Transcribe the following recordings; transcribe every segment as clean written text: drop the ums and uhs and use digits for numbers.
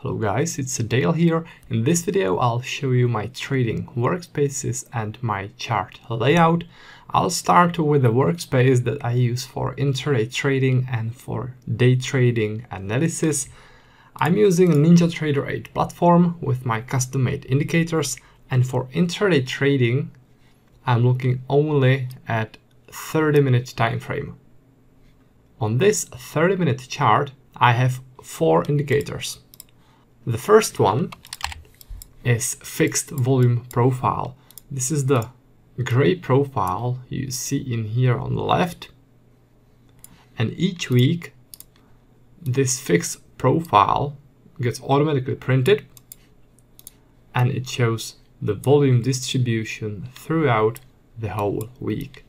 Hello guys, it's Dale here. In this video I'll show you my trading workspaces and my chart layout. I'll start with the workspace that I use for intraday trading and for day trading analysis. I'm using a NinjaTrader 8 platform with my custom-made indicators, and for intraday trading I'm looking only at 30-minute time frame. On this 30-minute chart I have 4 indicators. The first one is fixed volume profile. This is the gray profile you see in here on the left, and each week this fixed profile gets automatically printed and it shows the volume distribution throughout the whole week.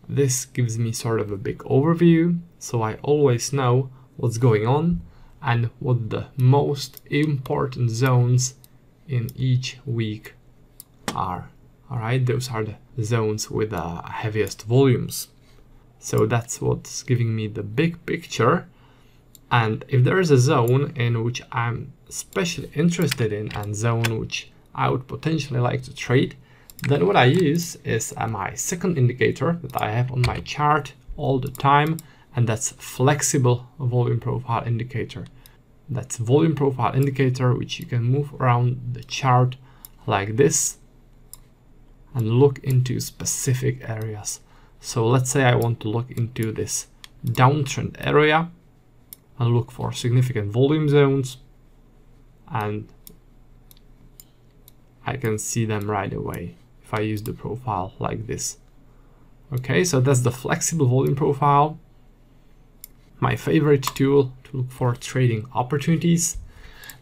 This gives me sort of a big overview, so I always know what's going on and what the most important zones in each week are. Alright, those are the zones with the heaviest volumes. So that's what's giving me the big picture. And if there is a zone in which I'm especially interested in and zone which I would potentially like to trade, then what I use is my second indicator that I have on my chart all the time, and that's flexible volume profile indicator. That's volume profile indicator which you can move around the chart like this and look into specific areas. So let's say I want to look into this downtrend area and look for significant volume zones, and I can see them right away if I use the profile like this. Okay, so that's the flexible volume profile. My favorite tool to look for trading opportunities.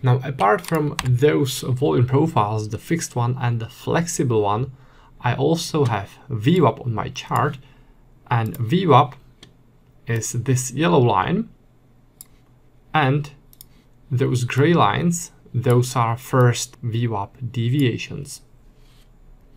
Now, apart from those volume profiles, the fixed one and the flexible one, I also have VWAP on my chart, and VWAP is this yellow line, and those gray lines, those are first VWAP deviations.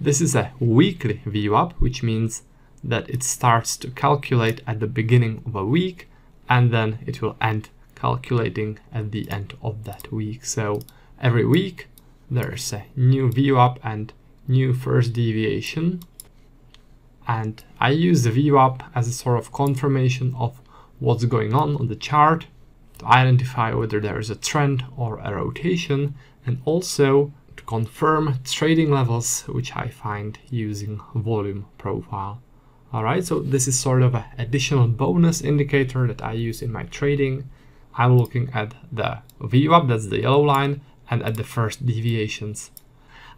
This is a weekly VWAP, which means that it starts to calculate at the beginning of a week and then it will end calculating at the end of that week. So every week there's a new VWAP and new first deviation, and I use the VWAP as a sort of confirmation of what's going on the chart to identify whether there is a trend or a rotation, and also to confirm trading levels which I find using volume profile. Alright, so this is sort of an additional bonus indicator that I use in my trading. I'm looking at the VWAP, that's the yellow line, and at the first deviations.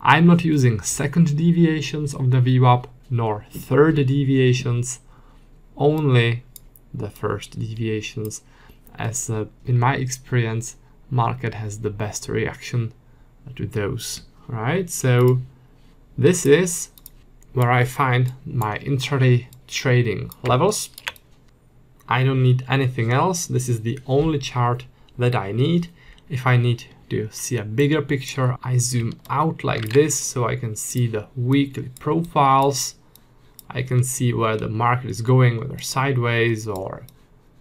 I'm not using second deviations of the VWAP nor third deviations, only the first deviations, as in my experience market has the best reaction to those. Right, so this is where I find my intraday trading levels. I don't need anything else. This is the only chart that I need. If I need to see a bigger picture, I zoom out like this so I can see the weekly profiles. I can see where the market is going, whether sideways or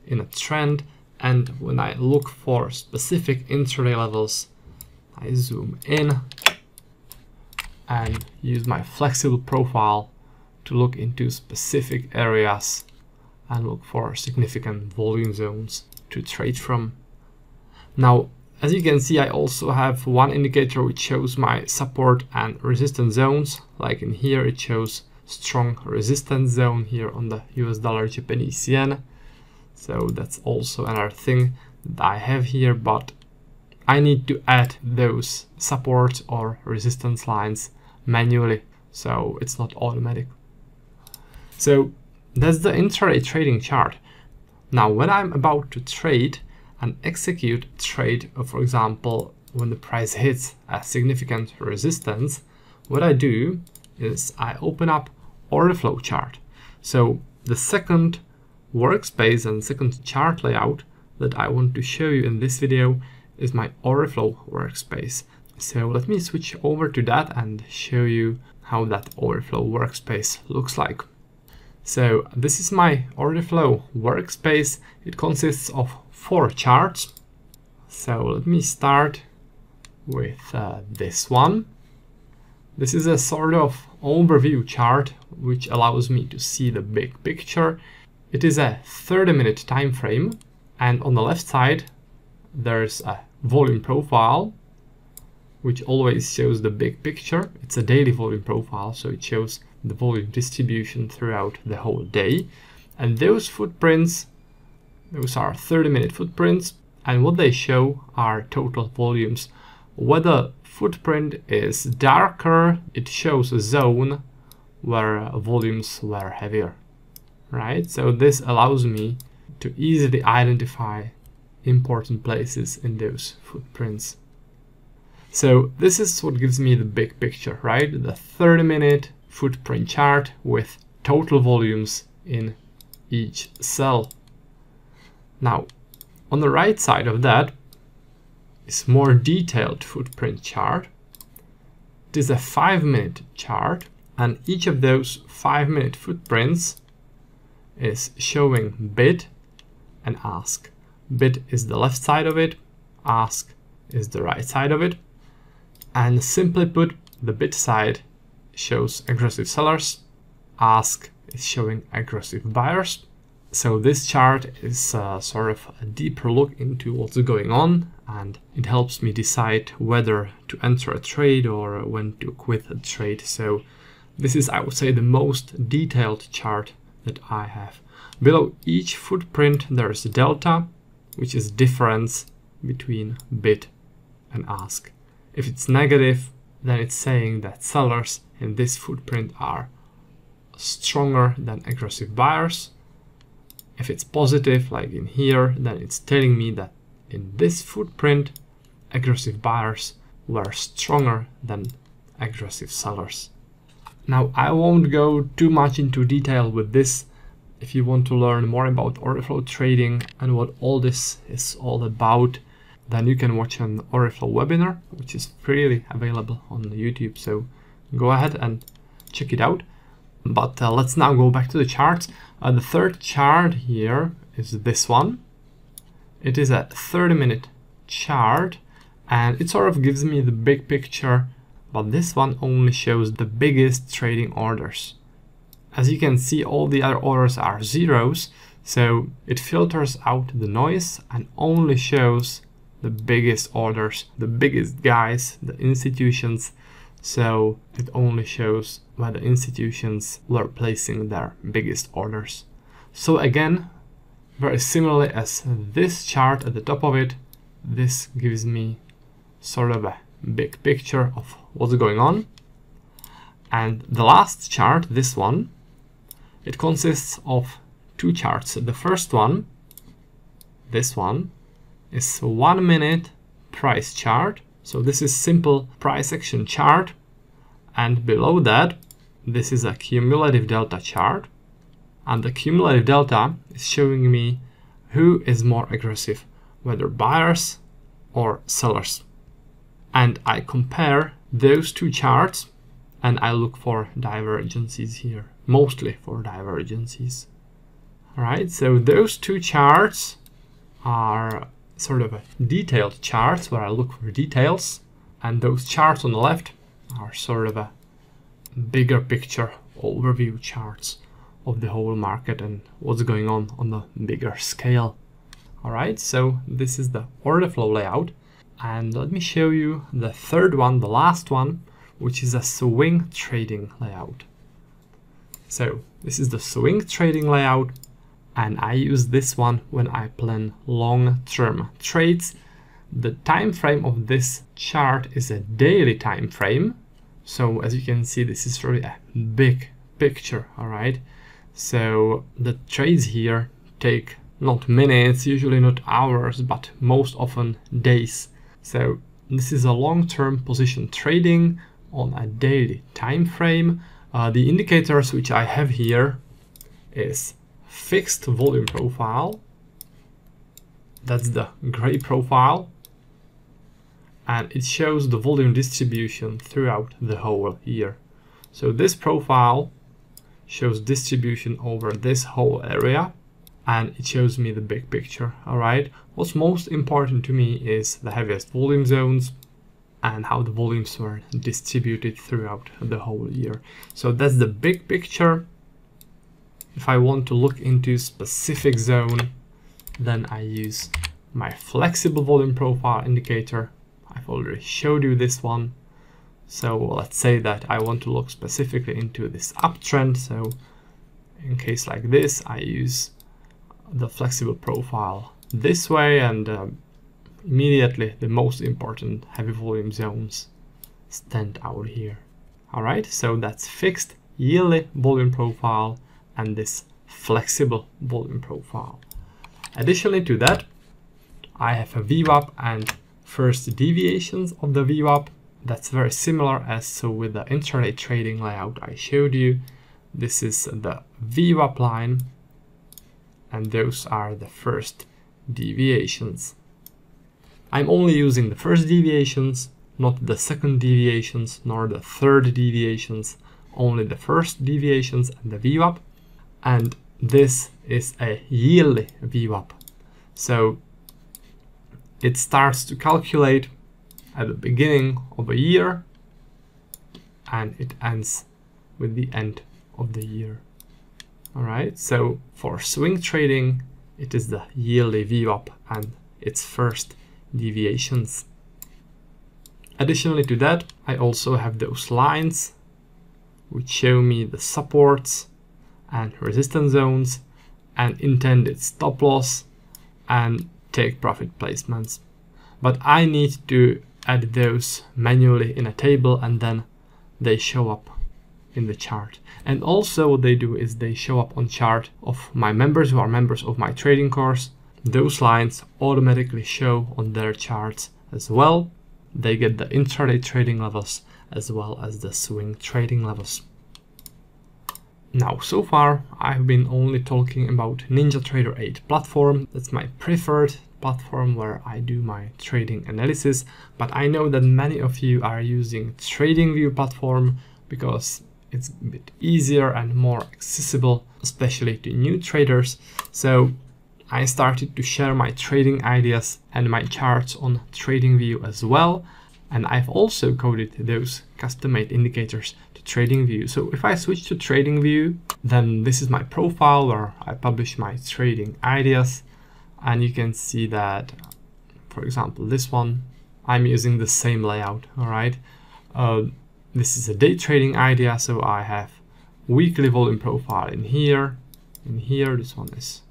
in a trend. And when I look for specific intraday levels, I zoom in and use my flexible profile to look into specific areas and look for significant volume zones to trade from. Now, as you can see, I also have one indicator which shows my support and resistance zones. Like in here, it shows strong resistance zone here on the US dollar Japanese yen. So that's also another thing that I have here, but I need to add those support or resistance lines manually, so it's not automatic. So that's the intraday trading chart. Now, when I'm about to trade and execute a trade, for example, when the price hits a significant resistance, what I do is I open up order flow chart. So the second workspace and second chart layout that I want to show you in this video is my order flow workspace. So let me switch over to that and show you how that order flow workspace looks like. So this is my order flow workspace. It consists of 4 charts. So let me start with this one. This is a sort of overview chart which allows me to see the big picture. It is a 30-minute time frame, and on the left side there's a volume profile which always shows the big picture. It's a daily volume profile, so it shows the volume distribution throughout the whole day. And those footprints, those are 30-minute footprints, and what they show are total volumes. Where the footprint is darker, it shows a zone where volumes were heavier, right? So this allows me to easily identify important places in those footprints. So this is what gives me the big picture, right? The 30-minute footprint chart with total volumes in each cell. Now, on the right side of that is more detailed footprint chart. It is a 5-minute chart, and each of those 5-minute footprints is showing bid and ask. Bid is the left side of it, ask is the right side of it. And simply put, the bid side shows aggressive sellers, ask is showing aggressive buyers. So this chart is sort of a deeper look into what's going on, and it helps me decide whether to enter a trade or when to quit a trade. So this is, I would say, the most detailed chart that I have. Below each footprint there is a delta, which is difference between bid and ask. If it's negative, then it's saying that sellers in this footprint are stronger than aggressive buyers. If it's positive, like in here, then it's telling me that in this footprint, aggressive buyers were stronger than aggressive sellers. Now, I won't go too much into detail with this. If you want to learn more about order flow trading and what all this is all about, then you can watch an order flow webinar, which is freely available on YouTube. So go ahead and check it out. But let's now go back to the charts. The third chart here is this one. It is a 30-minute chart, and it sort of gives me the big picture, but this one only shows the biggest trading orders. As you can see, all the other orders are zeros, so it filters out the noise and only shows the biggest orders, the biggest guys, the institutions. So it only shows where the institutions were placing their biggest orders. So again, very similarly as this chart at the top of it, this gives me sort of a big picture of what's going on. And the last chart, this one, it consists of two charts. The first one, this one, is 1 minute price chart. So this is simple price action chart, and below that this is a cumulative delta chart, and the cumulative delta is showing me who is more aggressive, whether buyers or sellers. And I compare those two charts and I look for divergences here, mostly for divergences. All right, so those two charts are sort of a detailed charts where I look for details, and those charts on the left are sort of a bigger picture overview charts of the whole market and what's going on the bigger scale. All right, so this is the order flow layout, and let me show you the third one, the last one, which is a swing trading layout. So this is the swing trading layout, and I use this one when I plan long-term trades. The time frame of this chart is a daily time frame. So as you can see, this is really a big picture, all right? So the trades here take not minutes, usually not hours, but most often days. So this is a long-term position trading on a daily time frame. The indicators which I have here is fixed volume profile. That's the gray profile. And it shows the volume distribution throughout the whole year. So this profile shows distribution over this whole area. and it shows me the big picture. All right, what's most important to me is the heaviest volume zones and how the volumes were distributed throughout the whole year. So that's the big picture. If I want to look into specific zone, then I use my flexible volume profile indicator. I've already showed you this one. So let's say that I want to look specifically into this uptrend. So in case like this, I use the flexible profile this way, and immediately the most important heavy volume zones stand out here. All right, so that's fixed yearly volume profile and this flexible volume profile. Additionally to that, I have a VWAP and first deviations of the VWAP. That's very similar as so with the intraday trading layout I showed you. This is the VWAP line, and those are the first deviations. I'm only using the first deviations, not the second deviations, nor the third deviations, only the first deviations and the VWAP. And this is a yearly VWAP. So it starts to calculate at the beginning of a year, and it ends with the end of the year. All right, so for swing trading, it is the yearly VWAP and its first deviations. Additionally to that, I also have those lines which show me the supports and resistance zones and intended stop loss and take profit placements. But I need to add those manually in a table, and then they show up in the chart. And also what they do is they show up on chart of my members who are members of my trading course. Those lines automatically show on their charts as well. They get the intraday trading levels as well as the swing trading levels. Now, so far I've been only talking about NinjaTrader 8 platform. That's my preferred platform where I do my trading analysis, but I know that many of you are using TradingView platform because it's a bit easier and more accessible, especially to new traders. So I started to share my trading ideas and my charts on TradingView as well. And I've also coded those custom-made indicators to TradingView. So if I switch to TradingView, then this is my profile where I publish my trading ideas. And you can see that, for example, this one, I'm using the same layout, all right? This is a day trading idea, so I have weekly volume profile in here. This one is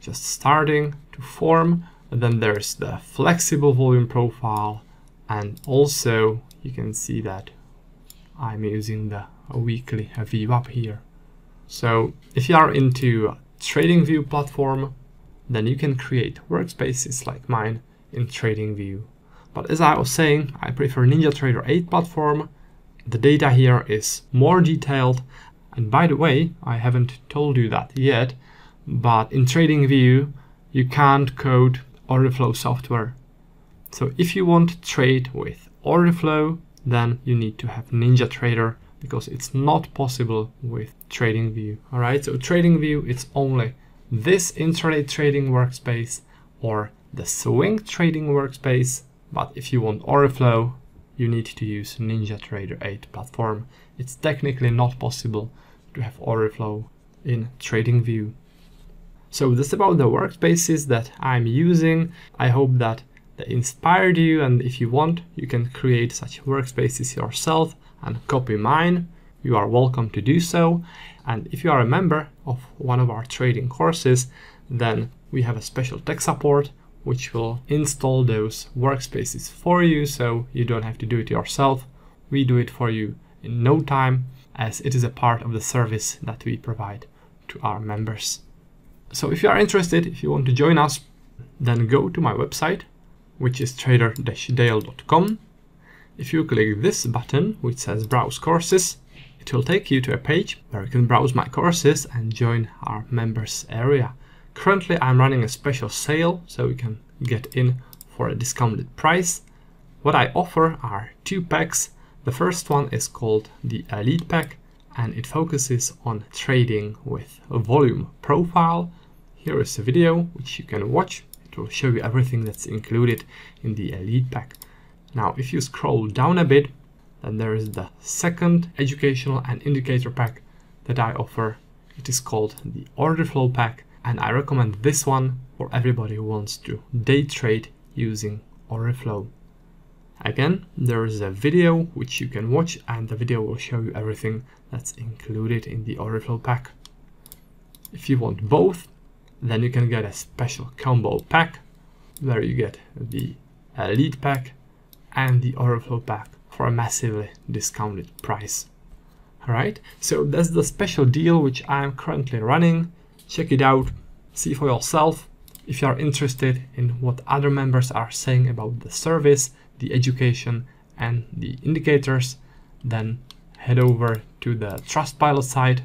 just starting to form. And then there's the flexible volume profile. And also you can see that I'm using the weekly VWAP here. So if you are into TradingView platform, then you can create workspaces like mine in TradingView. But as I was saying, I prefer NinjaTrader 8 platform. The data here is more detailed. And by the way, I haven't told you that yet, but in TradingView, you can't code order flow software. So if you want to trade with order flow, then you need to have NinjaTrader because it's not possible with TradingView. All right, so TradingView, it's only this intraday trading workspace or the swing trading workspace. But if you want order flow, you need to use NinjaTrader 8 platform. It's technically not possible to have order flow in TradingView. So that's about the workspaces that I'm using. I hope that they inspired you, and if you want, you can create such workspaces yourself and copy mine. You are welcome to do so. And if you are a member of one of our trading courses, then we have a special tech support which will install those workspaces for you, so you don't have to do it yourself. We do it for you in no time, as it is a part of the service that we provide to our members. So if you are interested, if you want to join us, then go to my website, which is trader-dale.com. If you click this button, which says Browse Courses, it will take you to a page where you can browse my courses and join our members area. Currently, I'm running a special sale, so you can get in for a discounted price. What I offer are 2 packs. The first one is called the Elite Pack, and it focuses on trading with a volume profile. here is a video which you can watch. It will show you everything that's included in the Elite pack. Now, if you scroll down a bit, then there is the second educational and indicator pack that I offer. It is called the Order Flow pack, and I recommend this one for everybody who wants to day trade using order flow. Again, there is a video which you can watch, and the video will show you everything that's included in the order flow pack. If you want both, then you can get a special combo pack where you get the Elite pack and the order flow pack for a massively discounted price. Alright, so that's the special deal which I am currently running. Check it out, see for yourself. If you are interested in what other members are saying about the service, the education and the indicators, then head over to the Trustpilot site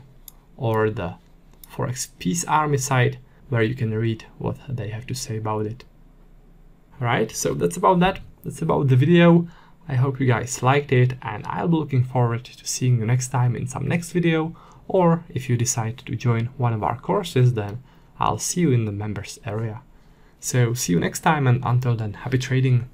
or the Forex Peace Army site, where you can read what they have to say about it. Alright, so that's about that. That's about the video. I hope you guys liked it, and I'll be looking forward to seeing you next time in some next video, or if you decide to join one of our courses, then I'll see you in the members area. So see you next time, and until then, happy trading.